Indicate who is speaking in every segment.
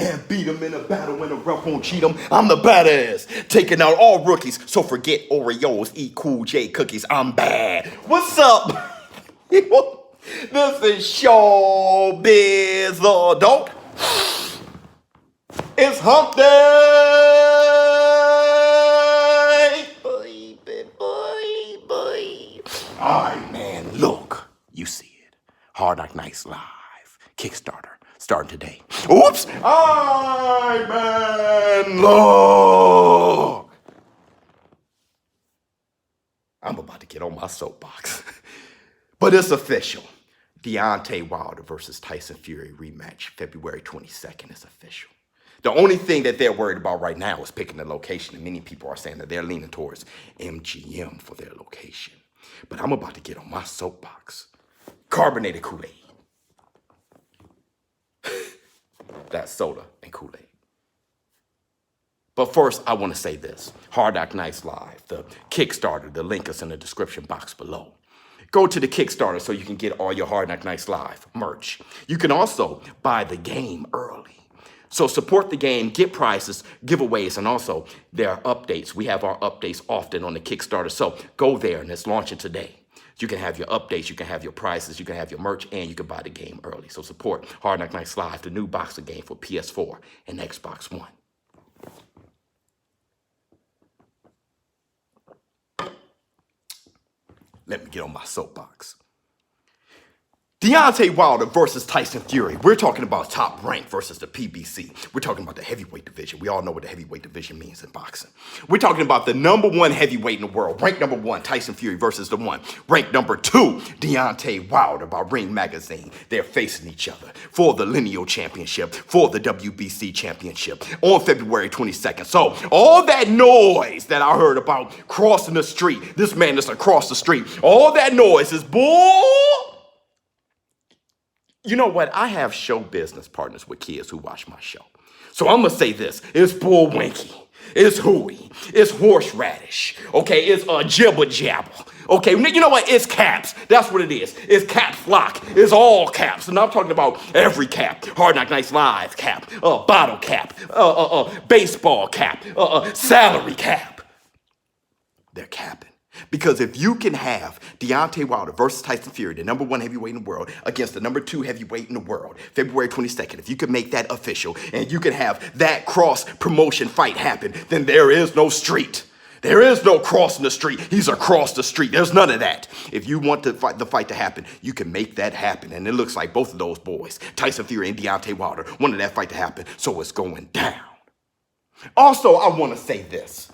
Speaker 1: and beat him in a battle when the ref won't cheat him. I'm the badass, taking out all rookies. So forget Oreos, eat Cool J cookies. I'm bad. What's up? This is ShowBizz the Adult. It's hump day. Boy. All right, man, look. You see it. Hard Knock Nights Live. Kickstarter. Starting today. Oops! All right, man, look. I'm about to get on my soapbox. But it's official. Deontay Wilder versus Tyson Fury rematch, February 22nd is official. The only thing that they're worried about right now is picking the location, and many people are saying that they're leaning towards MGM for their location. But I'm about to get on my soapbox. Carbonated Kool-Aid. That's soda and Kool-Aid. But first, I want to say this. Hard Knock Nights Live, the Kickstarter, the link is in the description box below. Go to the Kickstarter so you can get all your Hard Knock Nights Live merch. You can also buy the game early. So support the game, get prizes, giveaways, and also there are updates. We have our updates often on the Kickstarter. So go there, and it's launching today. You can have your updates, you can have your prizes, you can have your merch, and you can buy the game early. So support Hard Knock Nights Live, the new boxing game for PS4 and Xbox One. Let me get on my soapbox. Deontay Wilder versus Tyson Fury. We're talking about top rank versus the PBC. We're talking about the heavyweight division. We all know what the heavyweight division means in boxing. We're talking about the #1 heavyweight in the world. Rank #1, Tyson Fury versus the one. Rank #2, Deontay Wilder by Ring Magazine. They're facing each other for the lineal championship, for the WBC championship on February 22nd. So all that noise that I heard about crossing the street, this man is across the street, all that noise is bull. You know what? I have show business partners with kids who watch my show. So I'm going to say this. It's bullwinky. It's hooey. It's horseradish. Okay? It's jibber jabber. Okay? You know what? It's caps. That's what it is. It's caps lock. It's all caps. And I'm talking about every cap. Hard Knock Nights Live cap. Bottle cap. Baseball cap. Salary cap. They're capping. Because if you can have Deontay Wilder versus Tyson Fury, the #1 heavyweight in the world, against the #2 heavyweight in the world, February 22nd, if you can make that official and you can have that cross-promotion fight happen, then there is no street. There is no crossing the street. He's across the street. There's none of that. If you want the fight to happen, you can make that happen. And it looks like both of those boys, Tyson Fury and Deontay Wilder, wanted that fight to happen, so it's going down. Also, I want to say this.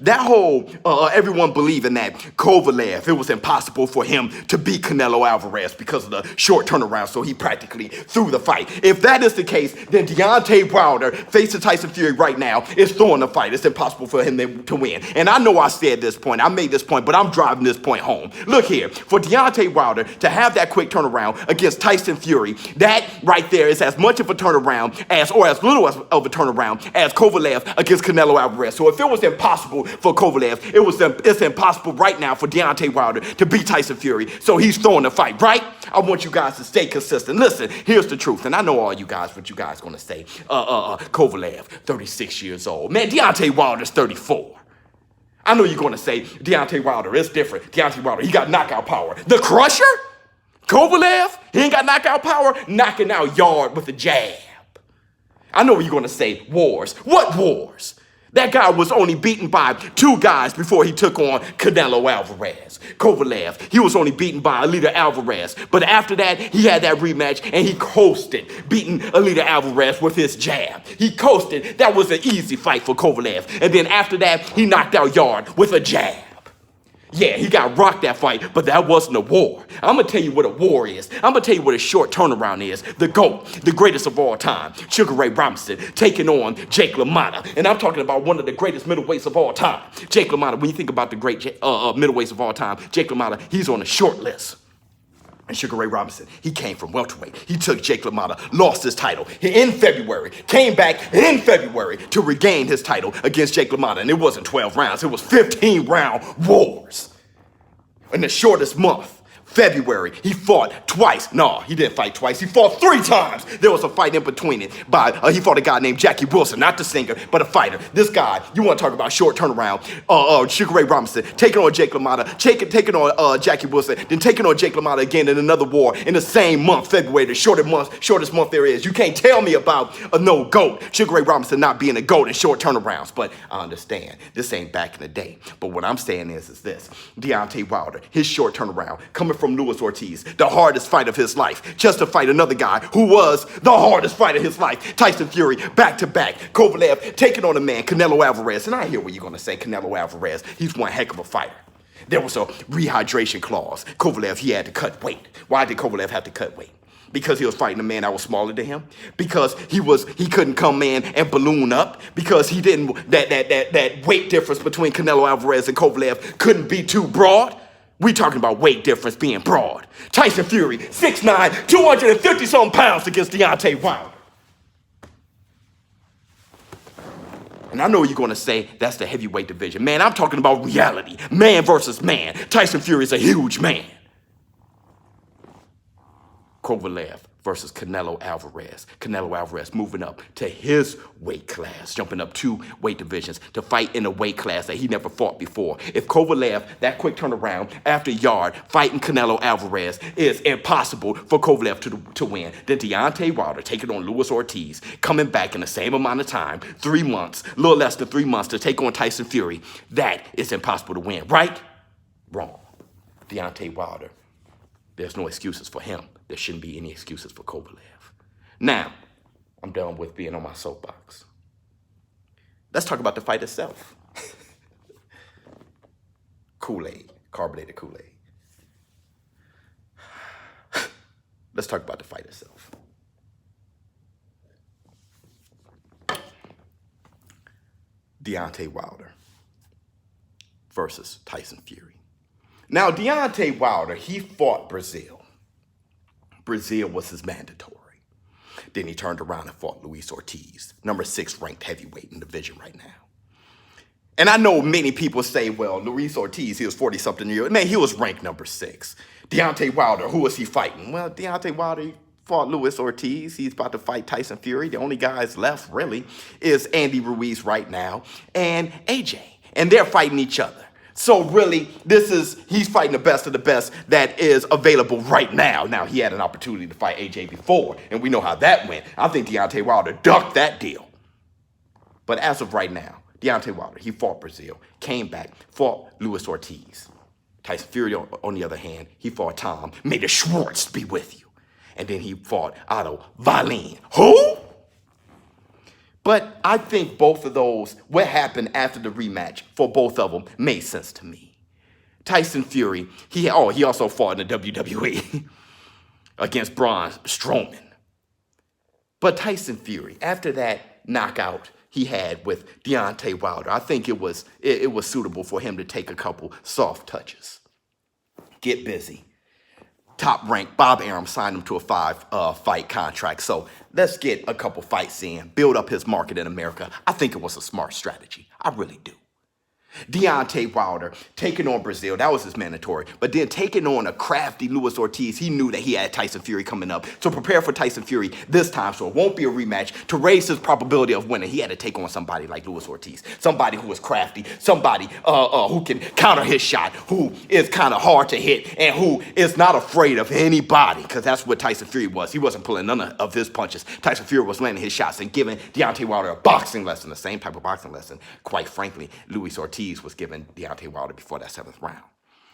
Speaker 1: That whole, everyone believing that Kovalev, it was impossible for him to beat Canelo Alvarez because of the short turnaround, so he practically threw the fight. If that is the case, then Deontay Wilder facing Tyson Fury right now is throwing the fight. It's impossible for him to win. And I know I said this point, I made this point, but I'm driving this point home. Look here, for Deontay Wilder to have that quick turnaround against Tyson Fury, that right there is as much of a turnaround as, or as little of a turnaround as Kovalev against Canelo Alvarez. So if it was impossible for Kovalev, it's impossible right now for Deontay Wilder to beat Tyson Fury. So he's throwing the fight, right? I want you guys to stay consistent. Listen, here's the truth, and I know all you guys, what you guys gonna say. Kovalev, 36 years old. Man, Deontay Wilder's 34. I know you're gonna say Deontay Wilder is different. Deontay Wilder, he got knockout power. The Crusher? Kovalev, he ain't got knockout power, knocking out yard with a jab. I know you're gonna say wars. What wars? That guy was only beaten by 2 guys before he took on Canelo Alvarez. Kovalev, he was only beaten by Alida Alvarez. But after that, he had that rematch and he coasted, beating Alida Alvarez with his jab. He coasted. That was an easy fight for Kovalev. And then after that, he knocked out Yard with a jab. Yeah, he got rocked that fight, but that wasn't a war. I'm going to tell you what a war is. I'm going to tell you what a short turnaround is. The GOAT, the greatest of all time, Sugar Ray Robinson, taking on Jake LaMotta. And I'm talking about one of the greatest middleweights of all time. Jake LaMotta, when you think about the great middleweights of all time, Jake LaMotta, he's on the short list. And Sugar Ray Robinson, he came from welterweight. He took Jake LaMotta, lost his title in February, came back in February to regain his title against Jake LaMotta. And it wasn't 12 rounds, it was 15-round wars. In the shortest month February, he fought twice. No, he didn't fight twice. He fought 3 times. There was a fight in between it. He fought a guy named Jackie Wilson, not the singer, but a fighter. This guy, you want to talk about short turnaround? Sugar Ray Robinson taking on Jake LaMotta, taking on Jackie Wilson, then taking on Jake LaMotta again in another war in the same month, February, the shortest month there is. You can't tell me about a no GOAT, Sugar Ray Robinson not being a GOAT in short turnarounds. But I understand this ain't back in the day. But what I'm saying is this: Deontay Wilder, his short turnaround, coming from Luis Ortiz, the hardest fight of his life, just to fight another guy who was the hardest fight of his life, Tyson Fury, back-to-back. Kovalev taking on a man, Canelo Alvarez. And I hear what you're going to say, Canelo Alvarez. He's one heck of a fighter. There was a rehydration clause. Kovalev, he had to cut weight. Why did Kovalev have to cut weight? Because he was fighting a man that was smaller than him. Because he couldn't come in and balloon up. Because he didn't, that weight difference between Canelo Alvarez and Kovalev couldn't be too broad. We talking about weight difference being broad. Tyson Fury, 6'9", 250-something pounds against Deontay Wilder. And I know you're going to say that's the heavyweight division. Man, I'm talking about reality. Man versus man. Tyson Fury is a huge man. Kovalev versus Canelo Alvarez. Canelo Alvarez moving up to his weight class, jumping up 2 weight divisions to fight in a weight class that he never fought before. If Kovalev, that quick turnaround after Yard, fighting Canelo Alvarez is impossible for Kovalev to win, then Deontay Wilder taking on Luis Ortiz, coming back in the same amount of time, 3 months, a little less than 3 months to take on Tyson Fury, that is impossible to win, right? Wrong. Deontay Wilder, there's no excuses for him. There shouldn't be any excuses for Kovalev. Now, I'm done with being on my soapbox. Let's talk about the fight itself. Kool-Aid, carbonated Kool-Aid. Let's talk about the fight itself. Deontay Wilder versus Tyson Fury. Now, Deontay Wilder, he fought Brazil. Brazil was his mandatory. Then he turned around and fought Luis Ortiz, number 6 ranked heavyweight in the division right now. And I know many people say, well, Luis Ortiz, he was 40-something years old. Man, he was ranked number 6. Deontay Wilder, who was he fighting? Well, Deontay Wilder, he fought Luis Ortiz. He's about to fight Tyson Fury. The only guys left, really, is Andy Ruiz right now and AJ. And they're fighting each other. So really, he's fighting the best of the best that is available right now. Now, he had an opportunity to fight AJ before, and we know how that went. I think Deontay Wilder ducked that deal. But as of right now, Deontay Wilder, he fought Brazil, came back, fought Luis Ortiz. Tyson Fury, on the other hand, he fought Tom. May the Schwartz be with you. And then he fought Otto Wallin. Who? But I think both of those, what happened after the rematch for both of them made sense to me. Tyson Fury, he also fought in the WWE against Braun Strowman. But Tyson Fury, after that knockout he had with Deontay Wilder, I think it was suitable for him to take a couple soft touches. Get busy. Top ranked Bob Arum signed him to a 5-fight contract. So let's get a couple fights in, build up his market in America. I think it was a smart strategy. I really do. Deontay Wilder taking on Brazil, that was his mandatory. But then taking on a crafty Luis Ortiz, he knew that he had Tyson Fury coming up. So prepare for Tyson Fury this time so it won't be a rematch. To raise his probability of winning, he had to take on somebody like Luis Ortiz. Somebody who is crafty, somebody who can counter his shot, who is kind of hard to hit, and who is not afraid of anybody, because that's what Tyson Fury was. He wasn't pulling none of his punches. Tyson Fury was landing his shots and giving Deontay Wilder a boxing lesson, the same type of boxing lesson, quite frankly, Luis Ortiz was giving Deontay Wilder before that 7th round.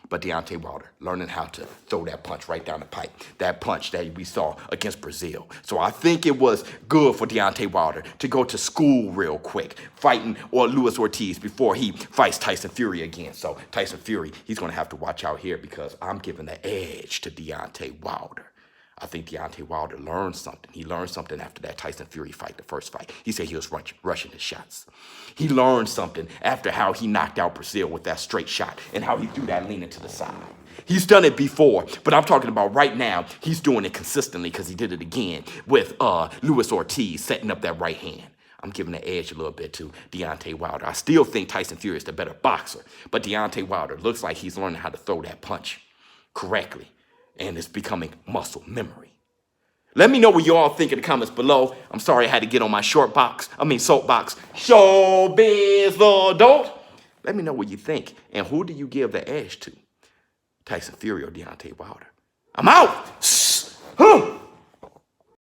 Speaker 1: But Deontay Wilder learning how to throw that punch right down the pipe, that punch that we saw against Brazil. So I think it was good for Deontay Wilder to go to school real quick, fighting Luis Ortiz before he fights Tyson Fury again. So Tyson Fury, he's going to have to watch out here because I'm giving the edge to Deontay Wilder. I think Deontay Wilder learned something. He learned something after that Tyson Fury fight, the first fight. He said he was rushing his shots. He learned something after how he knocked out Brazil with that straight shot and how he threw that leaning to the side. He's done it before, but I'm talking about right now, he's doing it consistently because he did it again with Luis Ortiz setting up that right hand. I'm giving the edge a little bit to Deontay Wilder. I still think Tyson Fury is the better boxer, but Deontay Wilder looks like he's learning how to throw that punch correctly. and it's becoming muscle memory. Let me know what you all think in the comments below. I'm sorry I had to get on my soapbox. ShowBizz the adult. Let me know what you think. And who do you give the edge to? Tyson Fury or Deontay Wilder? I'm out.